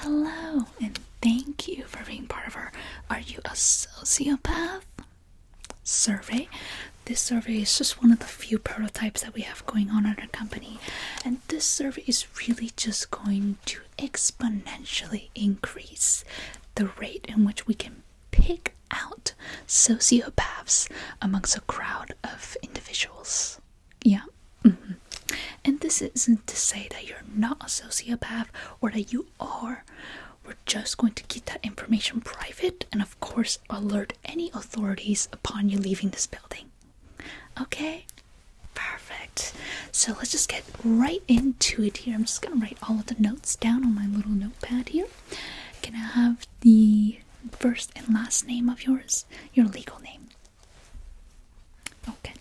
Hello, and thank you for being part of our Are You a Sociopath? Survey. This survey is just one of the few prototypes that we have going on at our company, and this survey is really just going to exponentially increase the rate in which we can pick out sociopaths amongst a crowd of individuals. Yeah. And this isn't to say that you're not a sociopath or that you are. We're just going to keep that information private and of course alert any authorities upon you leaving this building. Okay? Perfect. So let's just get right into it here. I'm just going to write all of the notes down on my little notepad here. Can I have the first and last name of yours? Your legal name. Okay.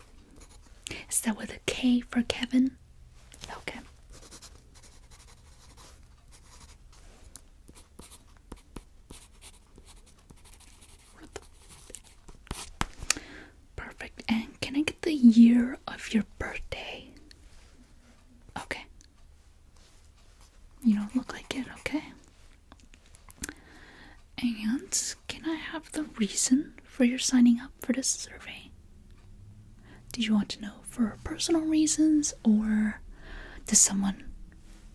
Is that with a K for Kevin? Okay. Perfect. And can I get the year of your birthday? Okay. You don't look like it, okay? And can I have the reason for your signing up for this survey? Did you want to know for personal reasons, or did someone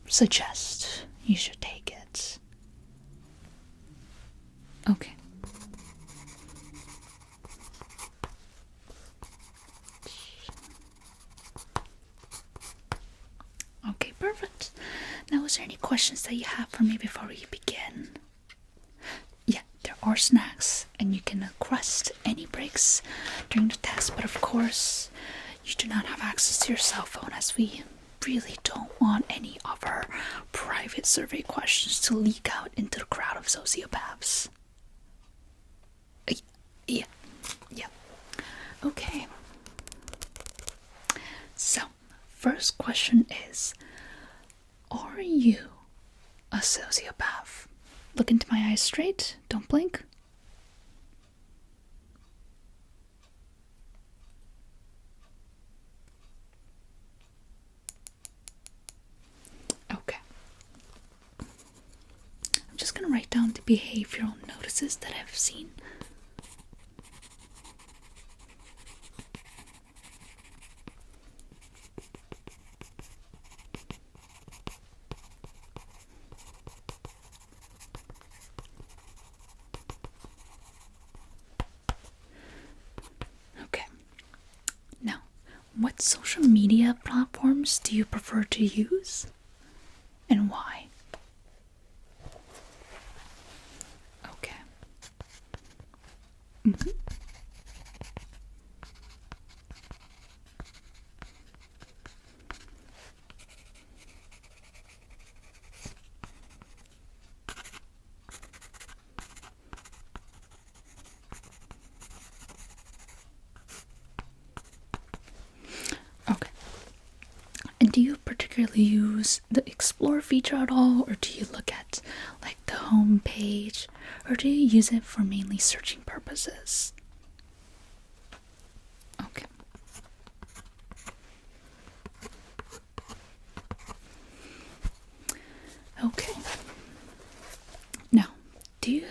suggest you should take it? Okay. Okay, perfect. Now, is there any questions that you have for me before we begin? Yeah, there are snacks, and you can request any breaks during the test, but of course, you do not have access to your cell phone, as we really don't want any of our private survey questions to leak out into the crowd of sociopaths. Yeah. Okay. So, first question is, are you a sociopath? Look into my eyes straight. Don't blink. Okay. I'm just going to write down the behavioral notices that I've seen. What social media platforms do you prefer to use, and why? Okay. And do you particularly use the Explore feature at all, or do you look at like the home page, or do you use it for mainly searching purposes? Okay. Okay. Now, do you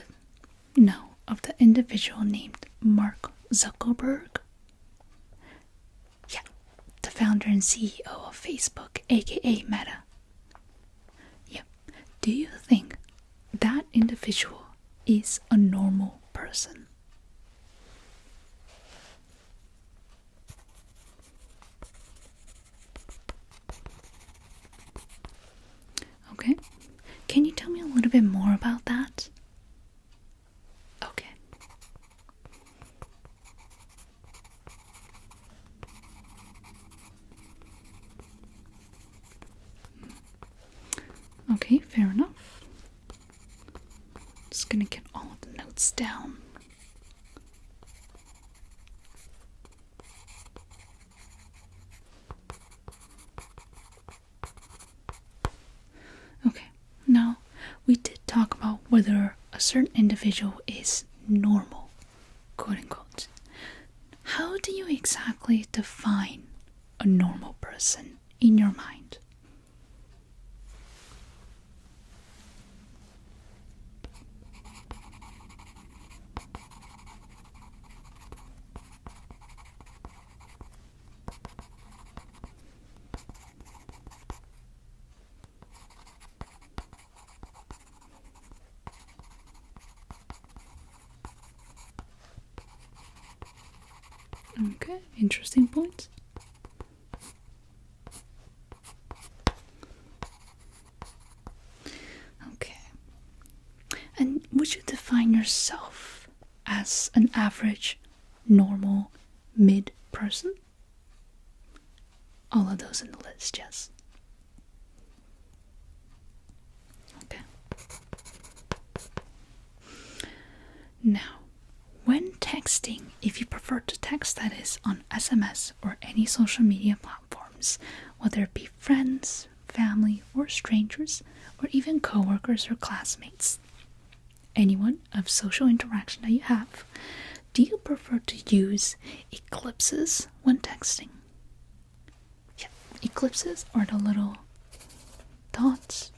know of the individual named Mark Zuckerberg? Founder and CEO of Facebook, aka Meta. Yep. Do you think that individual is a normal person? Okay. Can you tell me a little bit more about that? Okay. Okay, fair enough. Just gonna get all of the notes down. Okay, now we did talk about whether a certain individual is normal, quote unquote. How do you exactly define a normal person in your mind? Okay, interesting point. Okay. And would you define yourself as an average, normal, mid person? All of those in the list, yes. Okay. Now, when texting, if you prefer to text, that is on SMS or any social media platforms, whether it be friends, family, or strangers, or even coworkers or classmates, anyone of social interaction that you have, do you prefer to use ellipses when texting? Yeah, ellipses are the little dots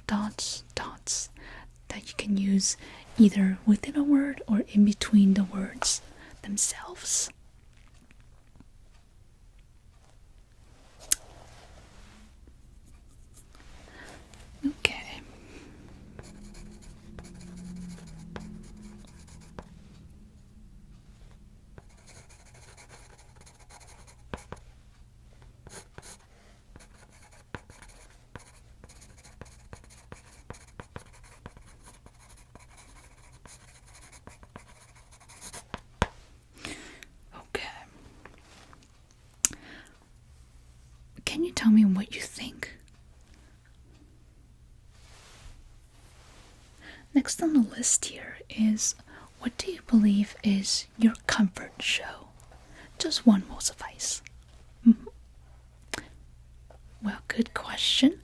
that you can use either within a word or in between the words themselves. Okay. Can you tell me what you think? Next on the list here is, what do you believe is your comfort show? Just one will suffice. Well, good question.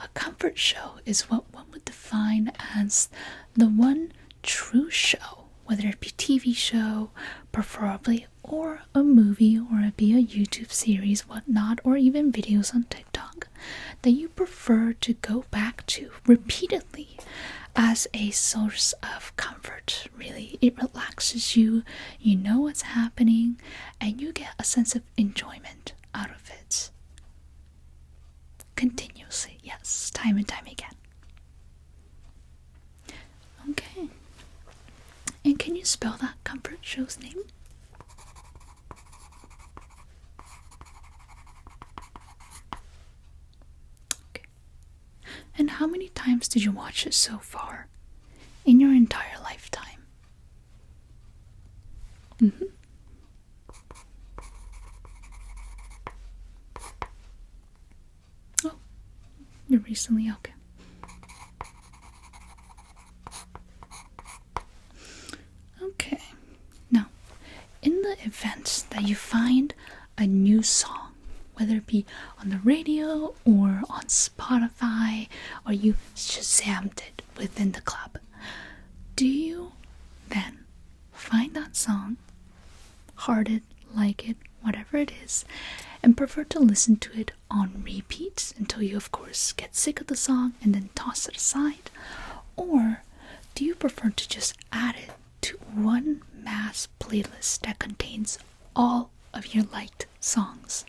A comfort show is what one would define as the one true show, whether it be TV show, preferably, or a movie, or it be a YouTube series, whatnot, or even videos on TikTok, that you prefer to go back to repeatedly as a source of comfort. Really, it relaxes you, you know what's happening, and you get a sense of enjoyment out of it. Continuously, yes, time and time again. Okay. And can you spell that comfort show's name? Okay. And how many times did you watch it so far in your entire lifetime? Oh, you're recently, okay. Okay. Now, in the event that you find a new song, whether it be on the radio or on Spotify, or you Shazammed it within the club, do you then find that song, heart it, like it, whatever it is, and prefer to listen to it on repeat until you, of course, get sick of the song and then toss it aside? Or do you prefer to just add it to one mass playlist that contains all of your liked songs?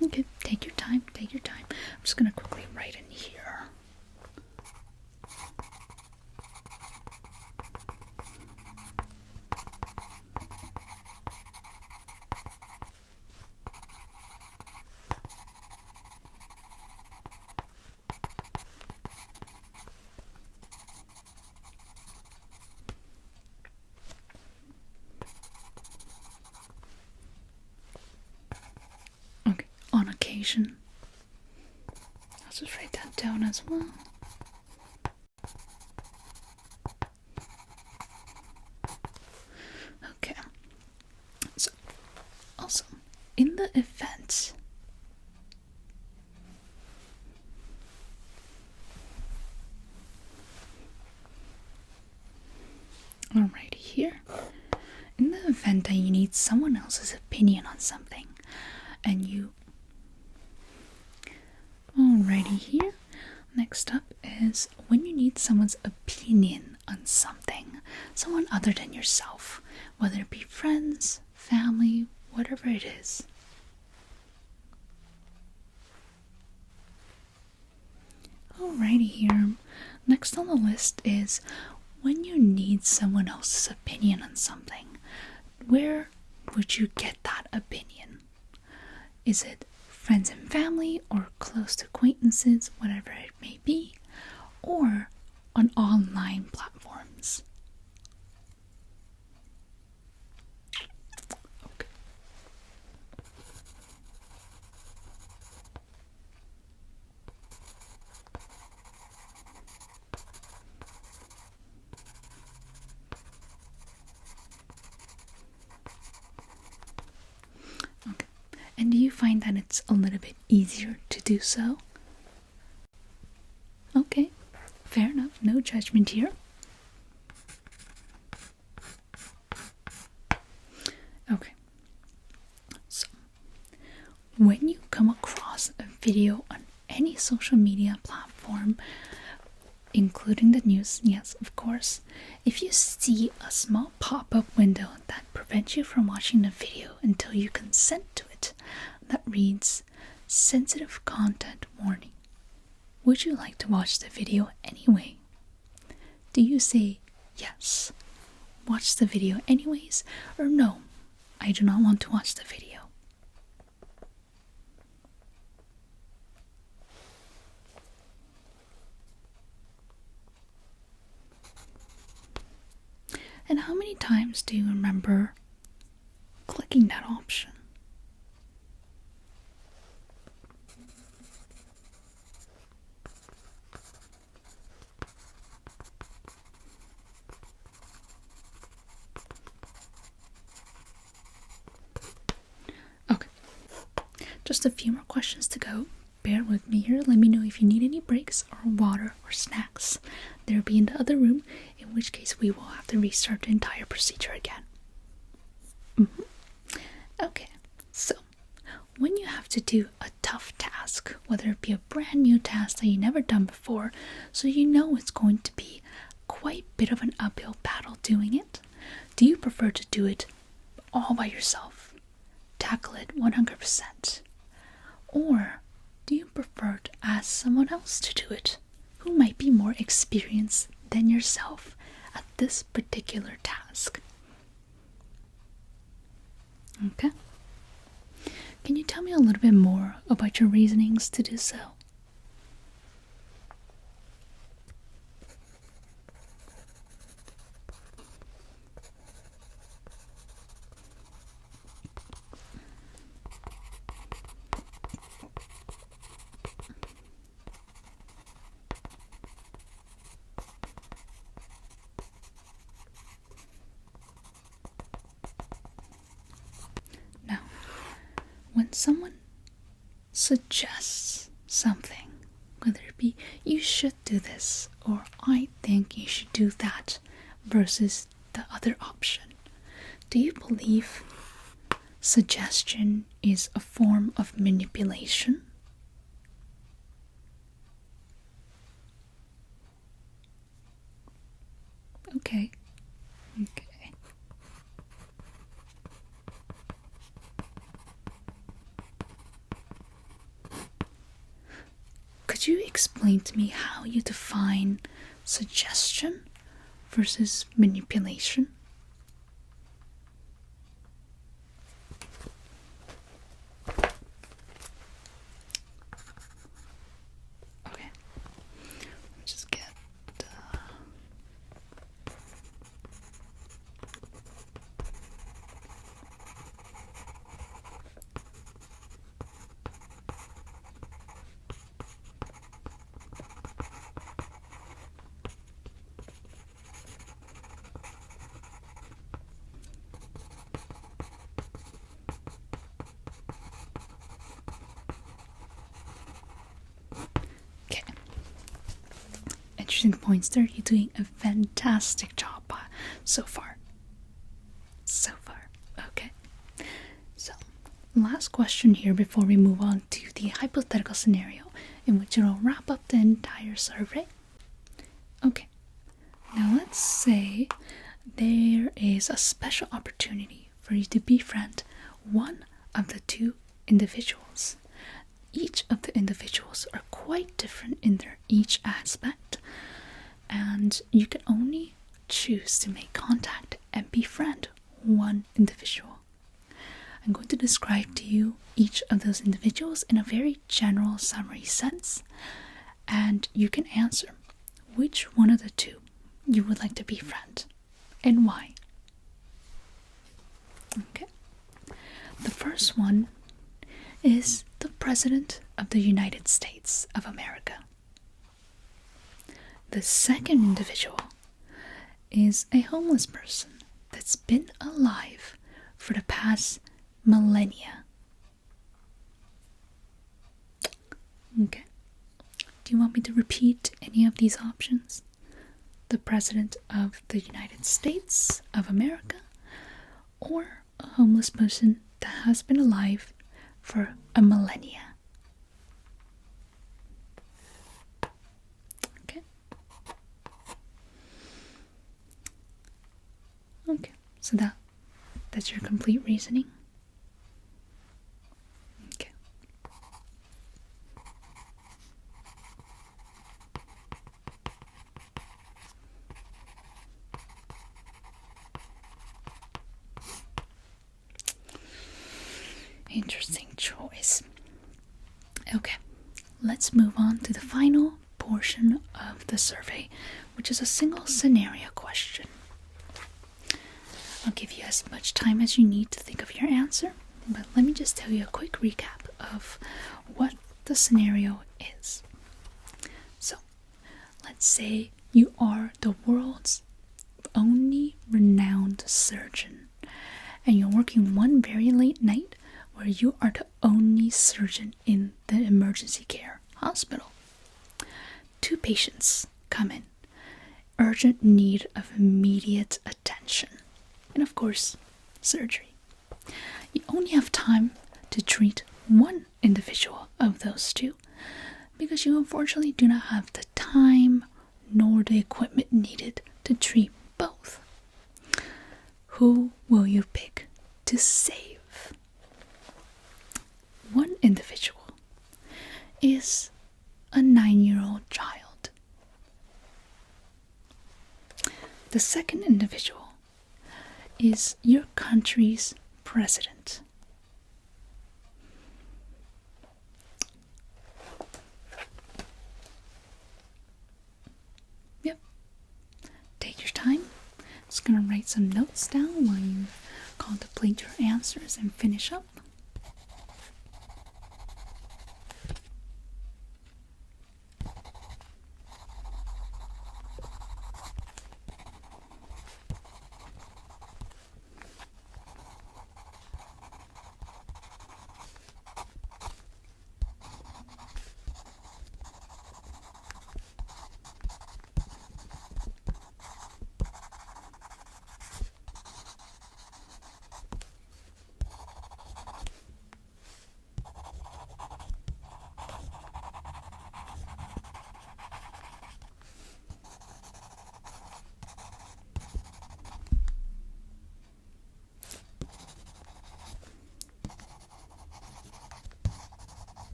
Okay, take your time, take your time. I'm just gonna quickly write in here. Okay, on occasion. I'll just write that down as well. Okay. So, also, in the event alright here, in the event that you need someone else's opinion on something, and you alrighty here, next up is when you need someone's opinion on something, someone other than yourself, whether it be friends, family, whatever it is. Alrighty here, next on the list is when you need someone else's opinion on something, where would you get that opinion? Is it friends and family or close acquaintances, whatever it may be, or on online platforms? Okay. Okay. And do you find that it's a little bit easier to do so? Okay, fair enough, no judgment here. Okay, so when you come across a video on any social media platform, including the news, yes, of course, if you see a small pop-up window that prevents you from watching the video until you consent to it, that reads, sensitive content warning. Would you like to watch the video anyway? Do you say, yes, watch the video anyways, or no, I do not want to watch the video? And how many times do you remember clicking that option? Okay, just a few more questions to go. Bear with me here. Let me know if you need any breaks or water or snacks. They'll be in the other room, in which case we will have to restart the entire procedure again. Okay, so when you have to do a tough task, whether it be a brand new task that you've never done before, so you know it's going to be quite a bit of an uphill battle doing it, do you prefer to do it all by yourself, tackle it 100%, or do you prefer to ask someone else to do it who might be more experienced than yourself at this particular task? Okay. Can you tell me a little bit more about your reasonings to do so? Now, when someone suggests something, whether it be you should do this or I think you should do that versus the other option, do you believe suggestion is a form of manipulation? Okay. Could you explain to me how you define suggestion versus manipulation? Okay, let's just get interesting points there. You're doing a fantastic job so far. Okay. So, last question here before we move on to the hypothetical scenario in which it'll wrap up the entire survey. Okay. Now let's say there is a special opportunity for you to befriend one of the two individuals. Each of the individuals are quite different in their each aspect, and you can only choose to make contact and befriend one individual. I'm going to describe to you each of those individuals in a very general summary sense, and you can answer which one of the two you would like to befriend and why. Okay. The first one is the President of the United States of America. The second individual is a homeless person that's been alive for the past millennia. Okay. Do you want me to repeat any of these options? The President of the United States of America, or a homeless person that has been alive for a millennia. Okay. Okay, so that's your complete reasoning. Okay. Interesting choice. Okay, let's move on to the final portion of the survey, which is a single scenario question. I'll give you as much time as you need to think of your answer, but let me just tell you a quick recap of what the scenario is. So, let's say you are the world's only renowned surgeon, and you're working one very late night where you are the only surgeon in the emergency care hospital. 2 patients come in, urgent need of immediate attention, and of course, surgery. You only have time to treat one individual of those 2 because you unfortunately do not have the time nor the equipment needed to treat both. Who will you pick to save? One individual is a 9-year-old child. The second individual is your country's president. Yep. Take your time. Just gonna write some notes down while you contemplate your answers and finish up.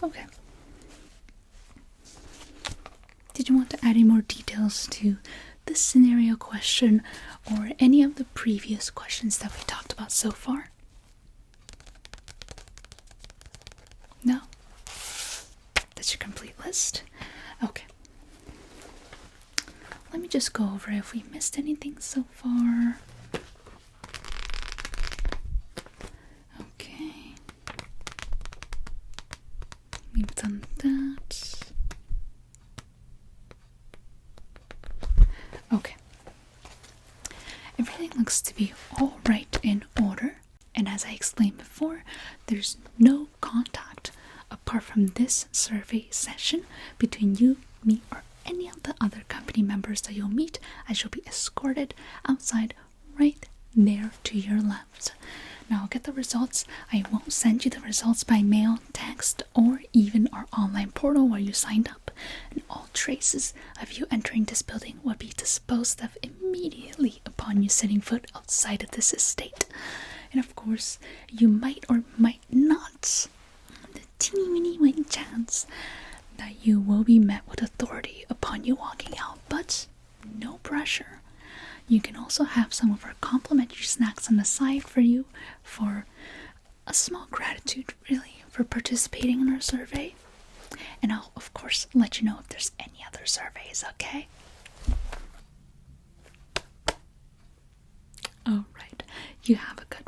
Okay. Did you want to add any more details to this scenario question or any of the previous questions that we talked about so far? No? That's your complete list? Okay. Let me just go over if we missed anything so far. Okay. We've done that. Okay. Everything looks to be all right in order, and as I explained before, there's no contact apart from this survey session between you, me, or any of the other company members that you'll meet, as you'll be escorted outside right there to your left. Now I'll get the results. I won't send you the results by mail, text, or even our online portal where you signed up, and all traces of you entering this building will be disposed of immediately upon you setting foot outside of this estate. And of course, you might or might not, the teeny chance that you will be met with authority upon you walking out, but no pressure. You can also have some of our complimentary snacks on the side for you for a small gratitude, really, for participating in our survey. And I'll, of course, let you know if there's any other surveys, okay? Alright, you have a good